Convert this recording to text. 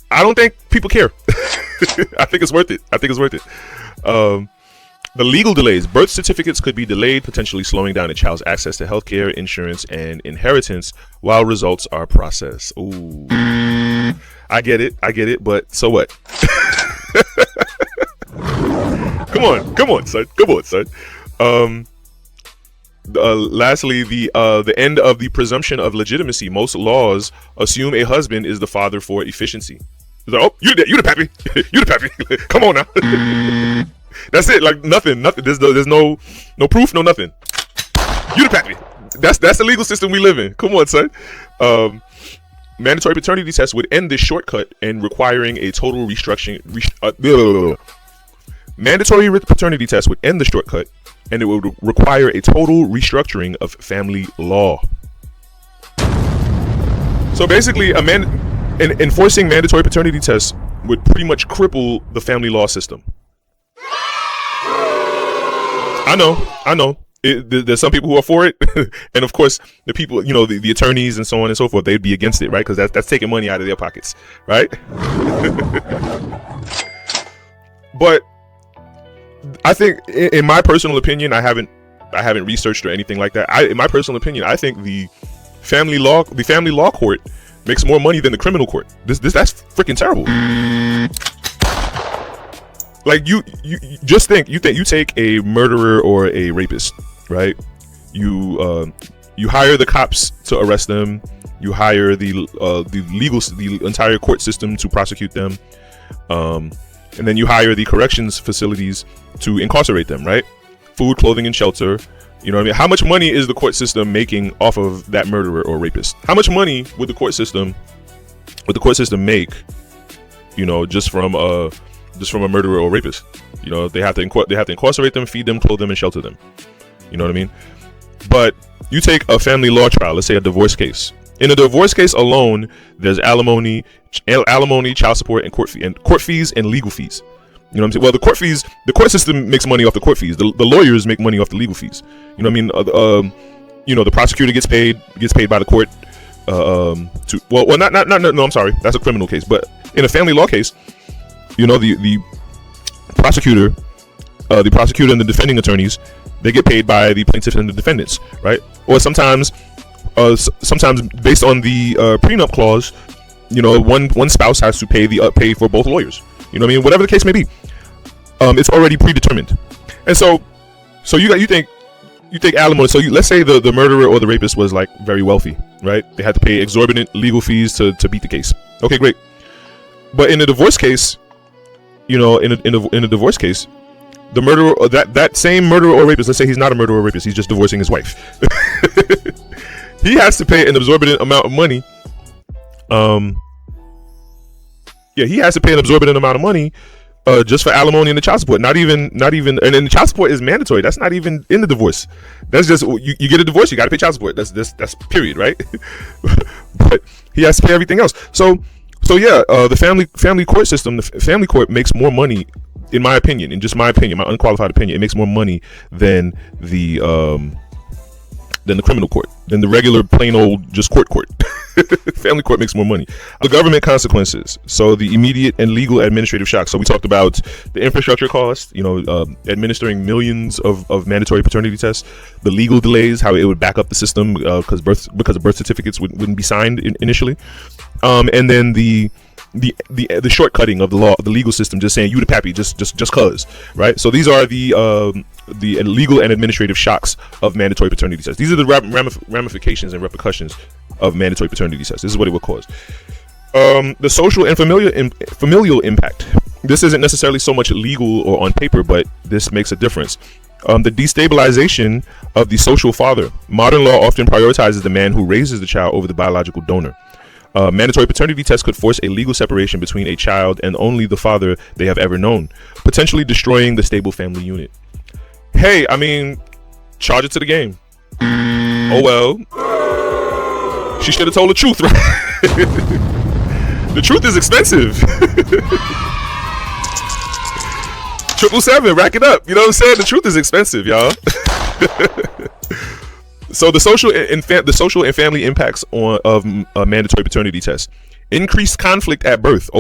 I don't think people care. I think it's worth it. The legal delays. Birth certificates could be delayed, potentially slowing down a child's access to healthcare, insurance, and inheritance while results are processed. Ooh. I get it, but so what? Come on, son. Lastly, the end of the presumption of legitimacy. Most laws assume a husband is the father for efficiency. It's like, oh, you the pappy. You the pappy. Come on now. That's it. Like nothing. There's no proof, no nothing. You the pappy. That's the legal system we live in. Come on, son. Mandatory paternity tests would end this shortcut and requiring a total restructuring. Mandatory paternity tests would end the shortcut, and it would require a total restructuring of family law. So basically, enforcing mandatory paternity tests would pretty much cripple the family law system. I know. There's some people who are for it, and of course, the people, the attorneys and so on and so forth, they'd be against it, right? Because that's taking money out of their pockets, right? But I think, in my personal opinion, I haven't researched or anything like that. In my personal opinion, I think the family law court makes more money than the criminal court. That's freaking terrible. Like you just think you take a murderer or a rapist, right? You hire the cops to arrest them. You hire the entire court system to prosecute them, and then you hire the corrections facilities to incarcerate them, right? Food, clothing, and shelter. You know what I mean? How much money is the court system making off of that murderer or rapist? How much money would the court system make? Just from a murderer or rapist. They have to incarcerate them, feed them, clothe them, and shelter them. You know what I mean? But you take a family law trial, let's say a divorce case. In a divorce case alone, there's alimony, child support, and court fees and legal fees. You know what I'm saying? Well, the court system makes money off the court fees. The lawyers make money off the legal fees. You know what I mean? The prosecutor gets paid by the court. No, I'm sorry, that's a criminal case. But in a family law case, the prosecutor and the defending attorneys, they get paid by the plaintiff and the defendants, right? Or sometimes based on the prenup clause, one spouse has to pay for both lawyers. You know what I mean? Whatever the case may be, it's already predetermined. And so you think alimony. So let's say the murderer or the rapist was like very wealthy, right? They had to pay exorbitant legal fees to beat the case. Okay, great. But in a divorce case, in a divorce case, the murderer, or that same murderer or rapist, let's say he's not a murderer or rapist, he's just divorcing his wife. He has to pay an exorbitant amount of money. He has to pay an exorbitant amount of money just for alimony and the child support. Not even, and then the child support is mandatory. That's not even in the divorce. That's just you get a divorce, you got to pay child support. That's period, right? But he has to pay everything else. So yeah, the family court system, the family court makes more money, in my opinion, my unqualified opinion, it makes more money than the criminal court, than the regular plain old just court. Family court makes more money. The government consequences. So the immediate and legal administrative shock. So we talked about the infrastructure cost, administering millions of mandatory paternity tests, the legal delays, how it would back up the system because birth certificates wouldn't be signed initially, and then the shortcutting of the law, the legal system, just saying you the pappy, just cause, right? So these are the legal and administrative shocks of mandatory paternity tests. These are the ramifications and repercussions of mandatory paternity tests. This is what it would cause. The social and familial impact. This isn't necessarily so much legal or on paper, but this makes a difference. The destabilization of the social father. Modern law often prioritizes the man who raises the child over the biological donor. Mandatory paternity tests could force a legal separation between a child and only the father they have ever known, potentially destroying the stable family unit. Hey, I mean, charge it to the game. Oh well, she should have told the truth, right? The truth is expensive. 777, rack it up. You know what I'm saying? The truth is expensive, y'all. So the social and family impacts of a mandatory paternity test: increased conflict at birth. Oh,